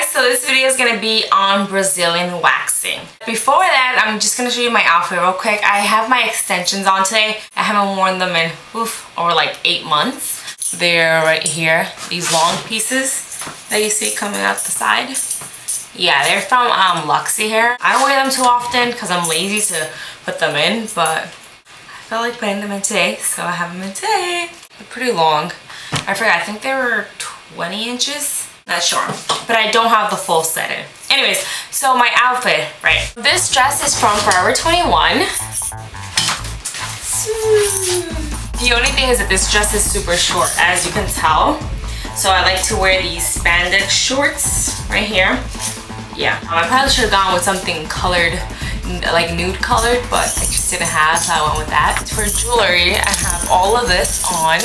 so this video is gonna be on Brazilian waxing. Before that, I'm just gonna show you my outfit real quick. I have my extensions on today. I haven't worn them in over like 8 months. They're right here, these long pieces that you see coming out the side. Yeah, they're from Luxy Hair. I don't wear them too often because I'm lazy to put them in, but I felt like putting them in today, so I have them in today. They're pretty long. I forgot, I think they were 20 inches. Not sure, but I don't have the full set in. Anyways, so my outfit, right? This dress is from Forever 21. The only thing is that this dress is super short, as you can tell. So I like to wear these spandex shorts right here. Yeah, I probably should have gone with something colored, like nude colored, but I just didn't have, so I went with that. For jewelry, I have all of this on,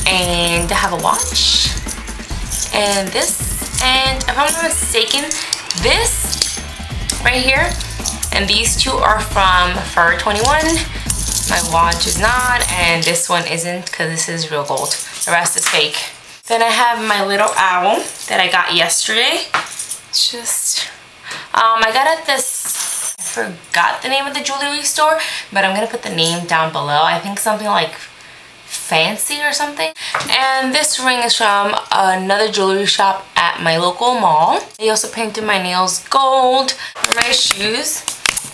and I have a watch, and this. And if I'm not mistaken, this right here and these two are from Forever 21. My watch is not, and this one isn't because this is real gold. The rest is fake. Then I have my little owl that I got yesterday. It's just, I got at this, I forgot the name of the jewelry store, but I'm gonna put the name down below. I think something like Fancy or something. And this ring is from another jewelry shop at my local mall. They also painted my nails gold. For my shoes,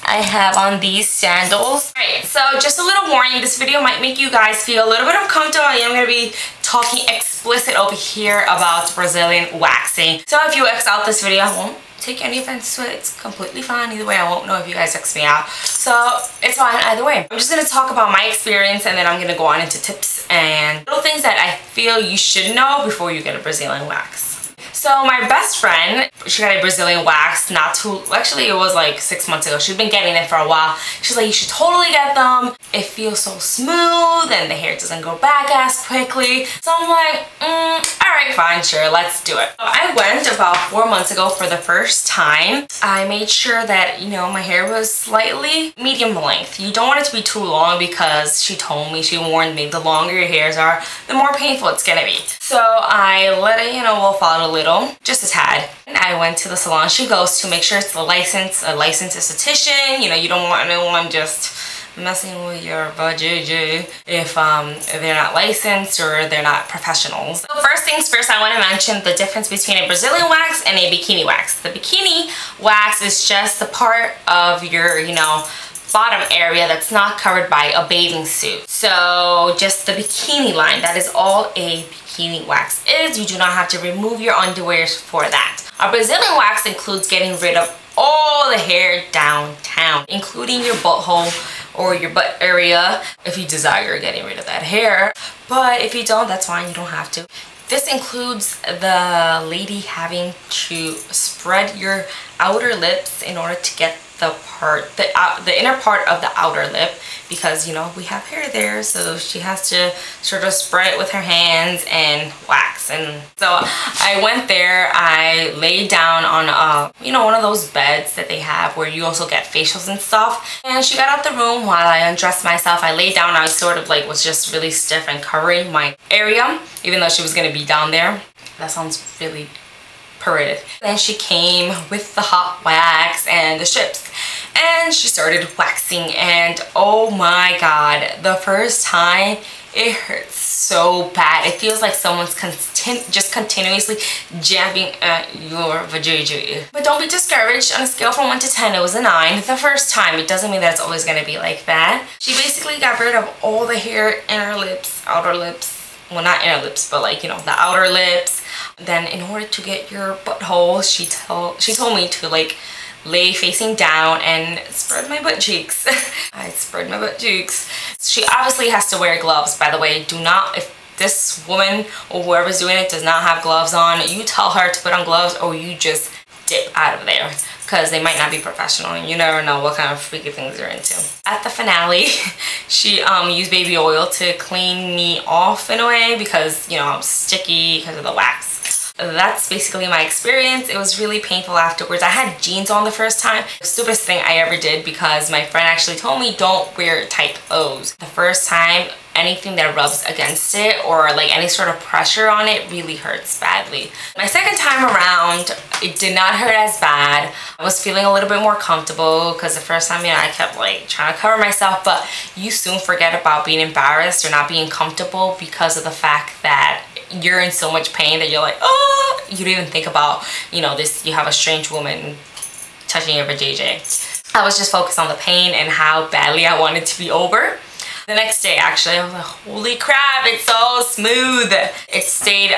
I have on these sandals. Alright, so just a little warning, this video might make you guys feel a little bit uncomfortable. I am going to be talking explicit over here about Brazilian waxing. So if you X out this video, I won't take any offense to it. It's completely fine. Either way, I won't know if you guys X me out. So it's fine either way. I'm just going to talk about my experience, and then I'm going to go on into tips and little things that I feel you should know before you get a Brazilian wax. So my best friend, she got a Brazilian wax actually it was like 6 months ago. She's been getting it for a while. She's like, you should totally get them. It feels so smooth and the hair doesn't go back as quickly. So I'm like, alright, fine, sure, let's do it. So I went about 4 months ago for the first time. I made sure that, you know, my hair was slightly medium length. You don't want it to be too long because she warned me, the longer your hairs are, the more painful it's gonna be. So I let it, wolf out a little, just a tad. And I went to the salon she goes to, make sure it's a licensed esthetician. You don't want anyone just messing with your vajayjay if they're not licensed or they're not professionals. So first things first, I want to mention the difference between a Brazilian wax and a bikini wax. The bikini wax is just the part of your, bottom area that's not covered by a bathing suit. So just the bikini line, that is all a bikini wax is. You do not have to remove your underwear for that. A Brazilian wax includes getting rid of all the hair downtown, including your butthole or your butt area if you desire getting rid of that hair. But if you don't, that's fine, you don't have to. This includes the lady having to spread your outer lips in order to get the inner part of the outer lip, because we have hair there, so she has to sort of spread it with her hands and wax. And so I went there, I laid down on one of those beds that they have where you also get facials and stuff, and she got out the room while I undressed myself. I laid down, I sort of was just really stiff and covering my area, even though she was going to be down there. That sounds really parade. Then she came with the hot wax and the strips, and she started waxing, and oh my god, the first time it hurts so bad. It feels like someone's just continuously jabbing at your vajayjay. But don't be discouraged. On a scale from 1 to 10, it was a 9 the first time. It doesn't mean that it's always going to be like that. She basically got rid of all the hair in her lips, outer lips. Well, not inner lips, but the outer lips. Then in order to get your butthole, she told me to lay facing down and spread my butt cheeks. I spread my butt cheeks. She obviously has to wear gloves, by the way. If this woman or whoever's doing it does not have gloves on, you tell her to put on gloves, or you just dip out of there, because they might not be professional and you never know what kind of freaky things they're into. At the finale, she used baby oil to clean me off in a way, because I'm sticky because of the wax. That's basically my experience. It was really painful afterwards. I had jeans on the first time. The stupidest thing I ever did, because my friend actually told me don't wear tight clothes. The first time, anything that rubs against it or like any sort of pressure on it really hurts badly. My second time around, it did not hurt as bad. I was feeling a little bit more comfortable because the first time, you know, I kept like trying to cover myself, but you soon forget about being embarrassed or not being comfortable because of the fact that you're in so much pain that you're like, oh, you don't even think about, you know, this, you have a strange woman touching your vajayjay. I was just focused on the pain and how badly I wanted to be over. The next day, actually, I was like, holy crap, it's so smooth. It stayed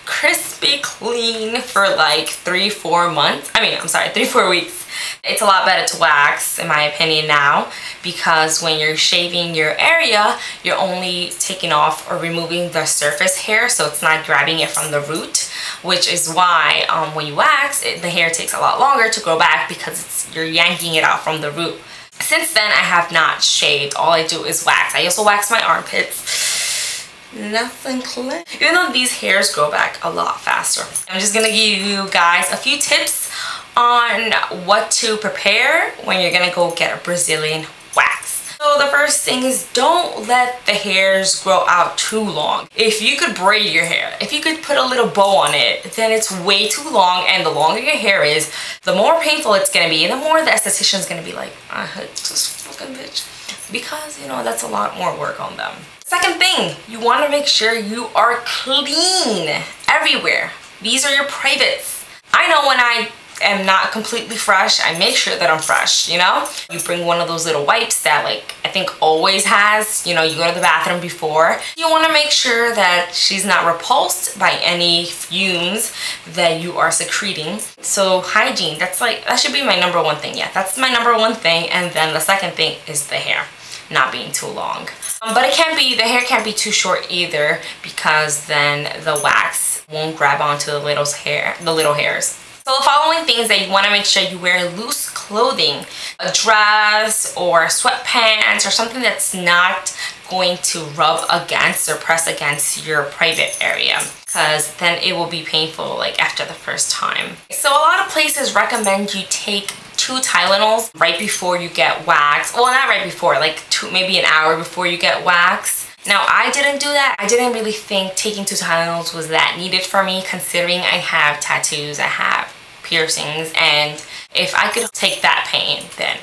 crispy clean for like 3-4 months. I mean, I'm sorry, 3-4 weeks. It's a lot better to wax, in my opinion, now, because when you're shaving your area, you're only taking off or removing the surface hair, so it's not grabbing it from the root, which is why when you wax, the hair takes a lot longer to grow back because you're yanking it out from the root. Since then, I have not shaved. All I do is wax. I also wax my armpits. Nothing clean. Even though these hairs grow back a lot faster. I'm just gonna give you guys a few tips on what to prepare when you're gonna go get a Brazilian wax. So the first thing is, don't let the hairs grow out too long. If you could braid your hair, if you could put a little bow on it, then it's way too long, and the longer your hair is, the more painful it's gonna be, and the more the esthetician's gonna be like, I hate this fucking bitch. Because, you know, that's a lot more work on them. Second thing, you wanna make sure you are clean everywhere. These are your privates. I know when I am not completely fresh, I make sure that I'm fresh, you know? You bring one of those little wipes that, like, I think always has, you know, you go to the bathroom before. You want to make sure that she's not repulsed by any fumes that you are secreting. So hygiene, that's like, that should be my number one thing. Yeah, that's my number one thing. And then the second thing is the hair not being too long. But it can't be, the hair can't be too short either, because then the wax won't grab onto the little hairs. So the following things that you want to make sure you wear: loose clothing, a dress or sweatpants or something that's not going to rub against or press against your private area, because then it will be painful like after the first time. So a lot of places recommend you take 2 Tylenols right before you get wax. Well, not right before, like maybe an hour before you get wax. Now, I didn't do that. I didn't really think taking 2 Tylenols was that needed for me, considering I have tattoos, I have piercings, and if I could take that pain, then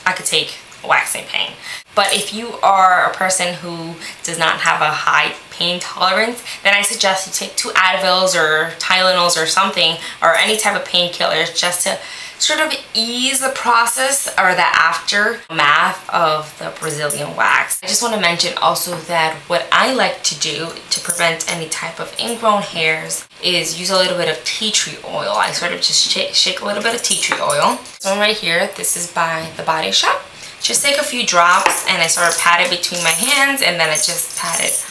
I could take waxing pain. But if you are a person who does not have a high pain tolerance, then I suggest you take 2 Advils or Tylenols or something, or any type of painkillers, just to sort of ease the process or the aftermath of the Brazilian wax. I just want to mention also that what I like to do to prevent any type of ingrown hairs is use a little bit of tea tree oil. I sort of just shake a little bit of tea tree oil. This one right here, this is by The Body Shop. Just take a few drops and I sort of pat it between my hands, and then I just pat it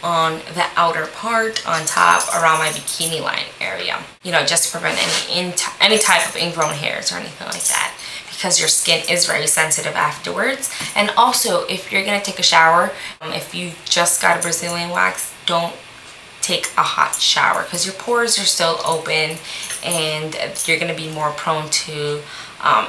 on the outer part on top around my bikini line area, you know, just to prevent any type of ingrown hairs or anything like that, because your skin is very sensitive afterwards. And also, if you're gonna take a shower, if you just got a Brazilian wax, don't take a hot shower, because your pores are still open and you're gonna be more prone to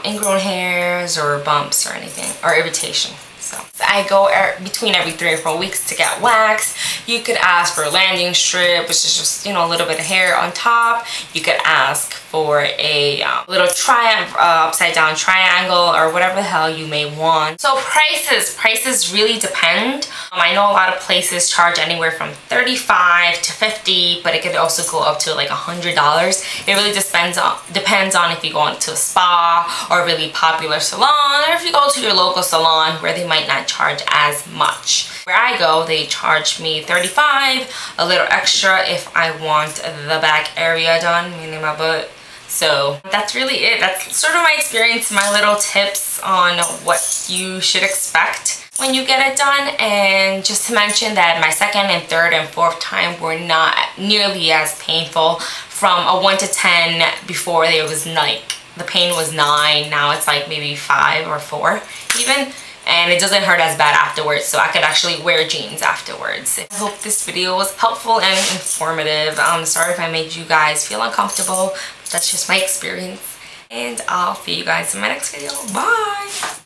ingrown hairs or bumps or anything, or irritation. So I go between every 3 or 4 weeks to get wax. You could ask for a landing strip, which is just, you know, a little bit of hair on top. You could ask for a little upside down triangle, or whatever the hell you may want. So prices really depend. I know a lot of places charge anywhere from $35 to $50, but it could also go up to like $100. It really depends on if you go into a spa or a really popular salon, or if you go to your local salon where they might not charge as much. Where I go, they charge me $35, a little extra if I want the back area done, meaning my butt. So that's really it. That's sort of my experience, my little tips on what you should expect when you get it done. And just to mention that my second and third and fourth time were not nearly as painful. From a 1 to 10 before, there was like, the pain was 9, now it's like maybe 5 or 4 even. and it doesn't hurt as bad afterwards, so I could actually wear jeans afterwards. I hope this video was helpful and informative. I'm sorry if I made you guys feel uncomfortable. That's just my experience, and I'll see you guys in my next video. Bye!